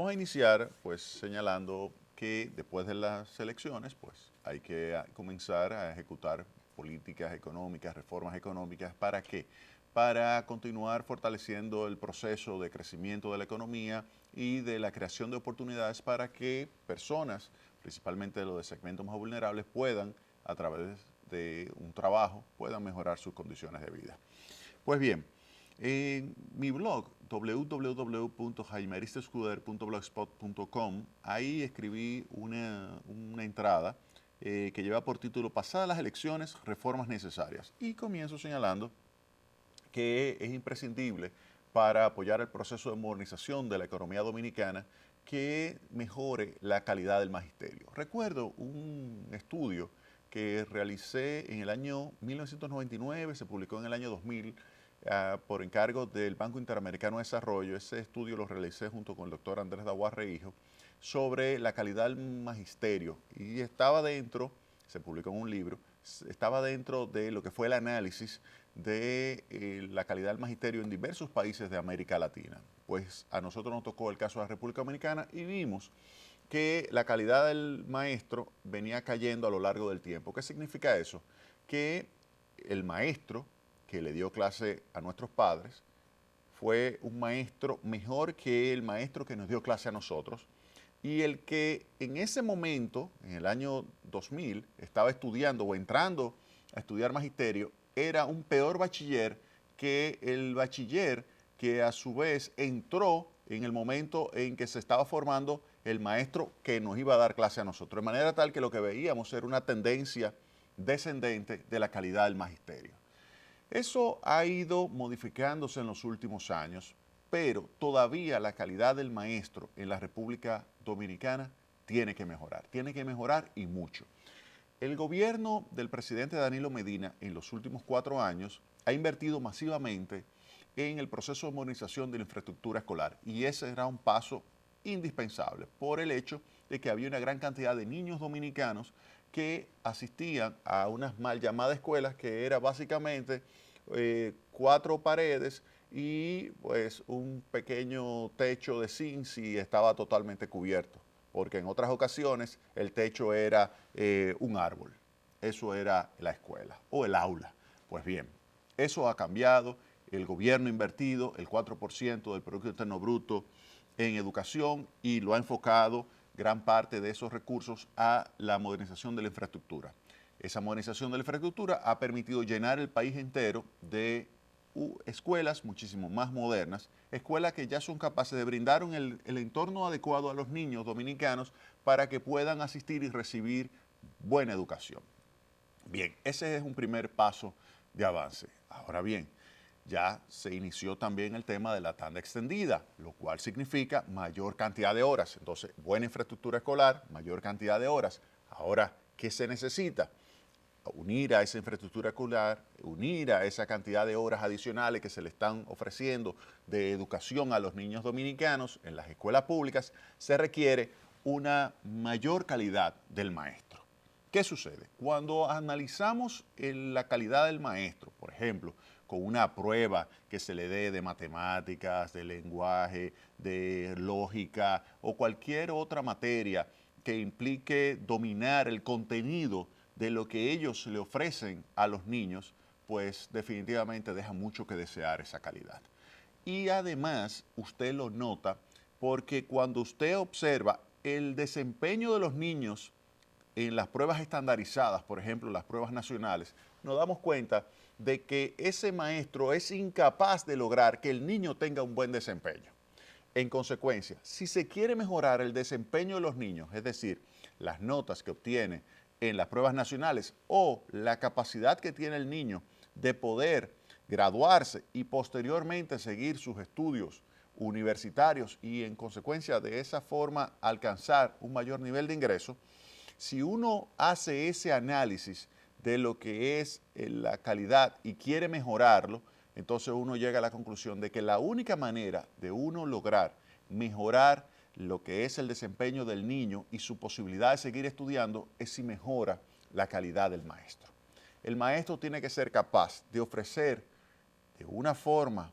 vamos a iniciar pues señalando que después de las elecciones pues hay que comenzar a ejecutar políticas económicas, reformas económicas. ¿Para qué? Para continuar fortaleciendo el proceso de crecimiento de la economía y de la creación de oportunidades para que personas, principalmente los de segmentos más vulnerables, puedan, a través de un trabajo, puedan mejorar sus condiciones de vida. Pues bien, en mi blog www.jaimeristescuder.blogspot.com, ahí escribí una entrada que lleva por título "Pasadas las elecciones, reformas necesarias", y comienzo señalando que es imprescindible para apoyar el proceso de modernización de la economía dominicana que mejore la calidad del magisterio. Recuerdo un estudio que realicé en el año 1999, se publicó en el año 2000, por encargo del Banco Interamericano de Desarrollo. Ese estudio lo realicé junto con el doctor Andrés Daguarre Hijo, sobre la calidad del magisterio, y estaba dentro, se publicó en un libro, estaba dentro de lo que fue el análisis de la calidad del magisterio en diversos países de América Latina. Pues a nosotros nos tocó el caso de la República Dominicana y vimos que la calidad del maestro venía cayendo a lo largo del tiempo. ¿Qué significa eso? Que el maestro que le dio clase a nuestros padres fue un maestro mejor que el maestro que nos dio clase a nosotros, y el que en ese momento, en el año 2000, estaba estudiando o entrando a estudiar magisterio, era un peor bachiller que el bachiller que a su vez entró en el momento en que se estaba formando el maestro que nos iba a dar clase a nosotros. De manera tal que lo que veíamos era una tendencia descendente de la calidad del magisterio. Eso ha ido modificándose en los últimos años, pero todavía la calidad del maestro en la República Dominicana tiene que mejorar y mucho. El gobierno del presidente Danilo Medina en los últimos 4 años ha invertido masivamente en el proceso de modernización de la infraestructura escolar, y ese era un paso indispensable por el hecho de que había una gran cantidad de niños dominicanos que asistían a unas mal llamadas escuelas que era básicamente 4 paredes y pues un pequeño techo de zinc si estaba totalmente cubierto, porque en otras ocasiones el techo era un árbol. Eso era la escuela o el aula. Pues bien, eso ha cambiado. El gobierno ha invertido el 4% del Producto Interno Bruto en educación y lo ha enfocado gran parte de esos recursos a la modernización de la infraestructura. Esa modernización de la infraestructura ha permitido llenar el país entero de escuelas muchísimo más modernas, escuelas que ya son capaces de brindar el entorno adecuado a los niños dominicanos para que puedan asistir y recibir buena educación. Bien, ese es un primer paso de avance. Ahora bien, ya se inició también el tema de la tanda extendida, lo cual significa mayor cantidad de horas. Entonces, buena infraestructura escolar, mayor cantidad de horas. Ahora, ¿qué se necesita? Unir a esa infraestructura escolar, unir a esa cantidad de horas adicionales que se le están ofreciendo de educación a los niños dominicanos en las escuelas públicas, se requiere una mayor calidad del maestro. ¿Qué sucede? Cuando analizamos la calidad del maestro, por ejemplo, con una prueba que se le dé de matemáticas, de lenguaje, de lógica o cualquier otra materia que implique dominar el contenido de lo que ellos le ofrecen a los niños, pues definitivamente deja mucho que desear esa calidad. Y además usted lo nota porque cuando usted observa el desempeño de los niños en las pruebas estandarizadas, por ejemplo, las pruebas nacionales, nos damos cuenta de que ese maestro es incapaz de lograr que el niño tenga un buen desempeño. En consecuencia, si se quiere mejorar el desempeño de los niños, es decir, las notas que obtiene en las pruebas nacionales o la capacidad que tiene el niño de poder graduarse y posteriormente seguir sus estudios universitarios y en consecuencia de esa forma alcanzar un mayor nivel de ingreso, si uno hace ese análisis de lo que es la calidad y quiere mejorarlo, entonces uno llega a la conclusión de que la única manera de uno lograr mejorar lo que es el desempeño del niño y su posibilidad de seguir estudiando es si mejora la calidad del maestro. El maestro tiene que ser capaz de ofrecer de una forma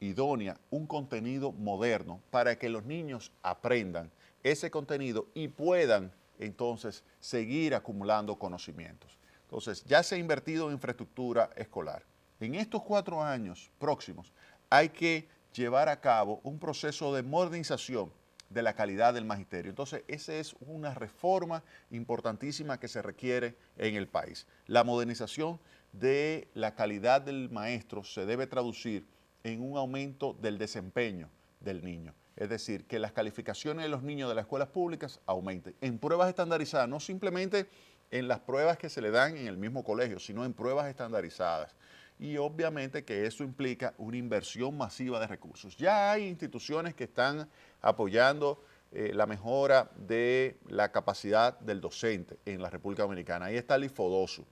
idónea, un contenido moderno para que los niños aprendan ese contenido y puedan entonces seguir acumulando conocimientos. Entonces, ya se ha invertido en infraestructura escolar. En estos 4 años próximos hay que llevar a cabo un proceso de modernización de la calidad del magisterio. Entonces, esa es una reforma importantísima que se requiere en el país. La modernización de la calidad del maestro se debe traducir en un aumento del desempeño del niño. Es decir, que las calificaciones de los niños de las escuelas públicas aumenten. En pruebas estandarizadas, no simplemente en las pruebas que se le dan en el mismo colegio, sino en pruebas estandarizadas. Y obviamente que eso implica una inversión masiva de recursos. Ya hay instituciones que están apoyando la mejora de la capacidad del docente en la República Dominicana. Ahí está el IFODOSU,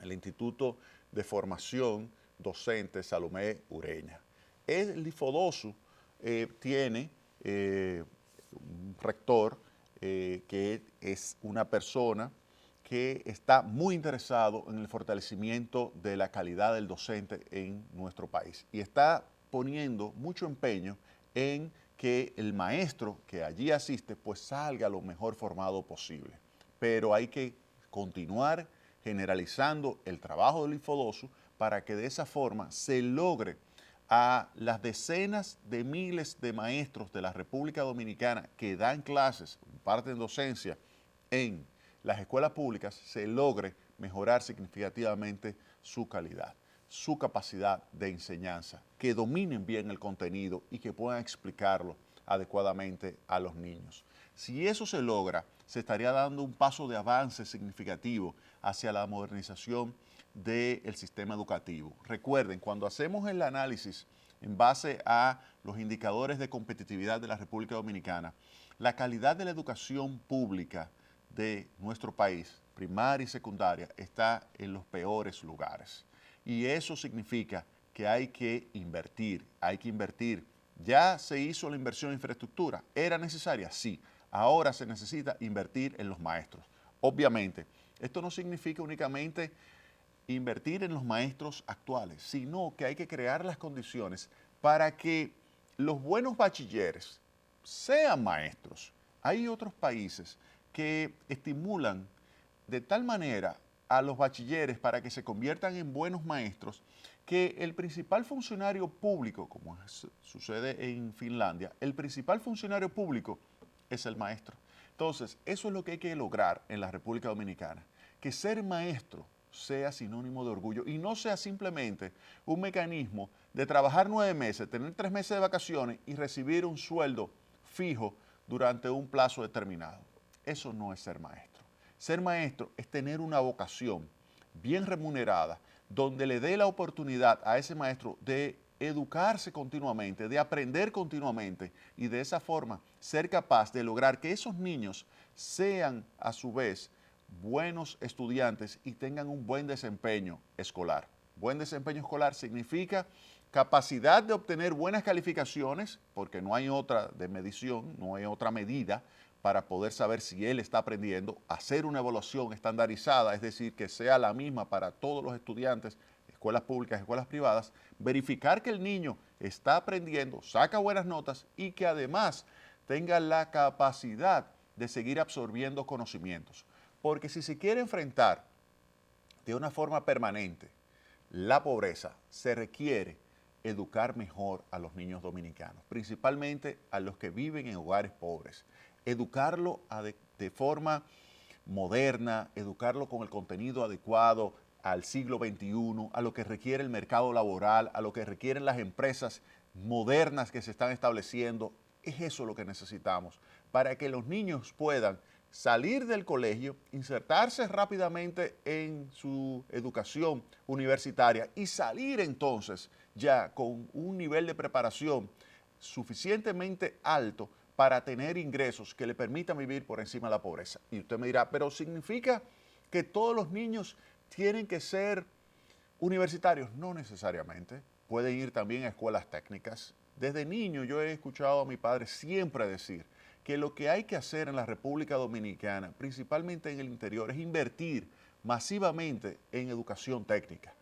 el Instituto de Formación Docente Salomé Ureña. El IFODOSU tiene un rector que es una persona que está muy interesado en el fortalecimiento de la calidad del docente en nuestro país y está poniendo mucho empeño en que el maestro que allí asiste pues salga lo mejor formado posible. Pero hay que continuar generalizando el trabajo del IFODOSU para que de esa forma se logre a las decenas de miles de maestros de la República Dominicana que dan clases, imparten docencia en las escuelas públicas, se logre mejorar significativamente su calidad, su capacidad de enseñanza, que dominen bien el contenido y que puedan explicarlo adecuadamente a los niños. Si eso se logra, se estaría dando un paso de avance significativo hacia la modernización del sistema educativo. Recuerden, cuando hacemos el análisis en base a los indicadores de competitividad de la República Dominicana, la calidad de la educación pública de nuestro país, primaria y secundaria, está en los peores lugares. Y eso significa que hay que invertir, Ya se hizo la inversión en infraestructura, ¿era necesaria? Sí. Ahora se necesita invertir en los maestros. Obviamente, esto no significa únicamente invertir en los maestros actuales, sino que hay que crear las condiciones para que los buenos bachilleres sean maestros. Hay otros países que estimulan de tal manera a los bachilleres para que se conviertan en buenos maestros que el principal funcionario público, como sucede en Finlandia, el principal funcionario público es el maestro. Entonces, eso es lo que hay que lograr en la República Dominicana, que ser maestro sea sinónimo de orgullo y no sea simplemente un mecanismo de trabajar 9 meses, tener 3 meses de vacaciones y recibir un sueldo fijo durante un plazo determinado. Eso no es ser maestro. Ser maestro es tener una vocación bien remunerada, donde le dé la oportunidad a ese maestro de educarse continuamente, de aprender continuamente y de esa forma ser capaz de lograr que esos niños sean a su vez buenos estudiantes y tengan un buen desempeño escolar. Buen desempeño escolar significa capacidad de obtener buenas calificaciones, porque no hay otra de medición, no hay otra medida para poder saber si él está aprendiendo, hacer una evaluación estandarizada, es decir, que sea la misma para todos los estudiantes, escuelas públicas, escuelas privadas, verificar que el niño está aprendiendo, saca buenas notas y que además tenga la capacidad de seguir absorbiendo conocimientos. Porque si se quiere enfrentar de una forma permanente la pobreza, se requiere educar mejor a los niños dominicanos, principalmente a los que viven en hogares pobres. Educarlo de forma moderna, educarlo con el contenido adecuado al siglo XXI, a lo que requiere el mercado laboral, a lo que requieren las empresas modernas que se están estableciendo. Es eso lo que necesitamos para que los niños puedan salir del colegio, insertarse rápidamente en su educación universitaria y salir entonces ya con un nivel de preparación suficientemente alto para tener ingresos que le permitan vivir por encima de la pobreza. Y usted me dirá, pero ¿significa que todos los niños tienen que ser universitarios? No necesariamente. Pueden ir también a escuelas técnicas. Desde niño yo he escuchado a mi padre siempre decir que lo que hay que hacer en la República Dominicana, principalmente en el interior, es invertir masivamente en educación técnica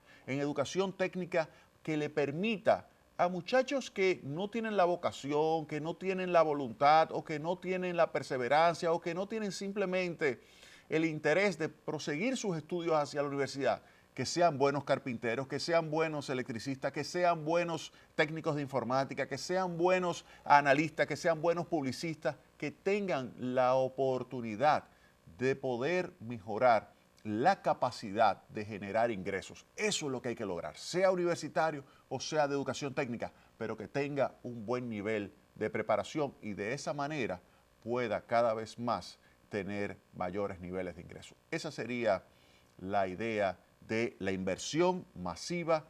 que le permita a muchachos que no tienen la vocación, que no tienen la voluntad o que no tienen la perseverancia o que no tienen simplemente el interés de proseguir sus estudios hacia la universidad, que sean buenos carpinteros, que sean buenos electricistas, que sean buenos técnicos de informática, que sean buenos analistas, que sean buenos publicistas, que tengan la oportunidad de poder mejorar la capacidad de generar ingresos. Eso es lo que hay que lograr, sea universitario o sea de educación técnica, pero que tenga un buen nivel de preparación y de esa manera pueda cada vez más tener mayores niveles de ingresos. Esa sería la idea de la inversión masiva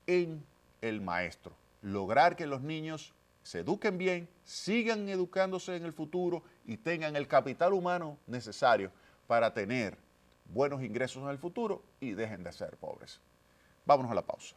en el maestro. Lograr que los niños se eduquen bien, sigan educándose en el futuro y tengan el capital humano necesario para tener buenos ingresos en el futuro y dejen de ser pobres. Vámonos a la pausa.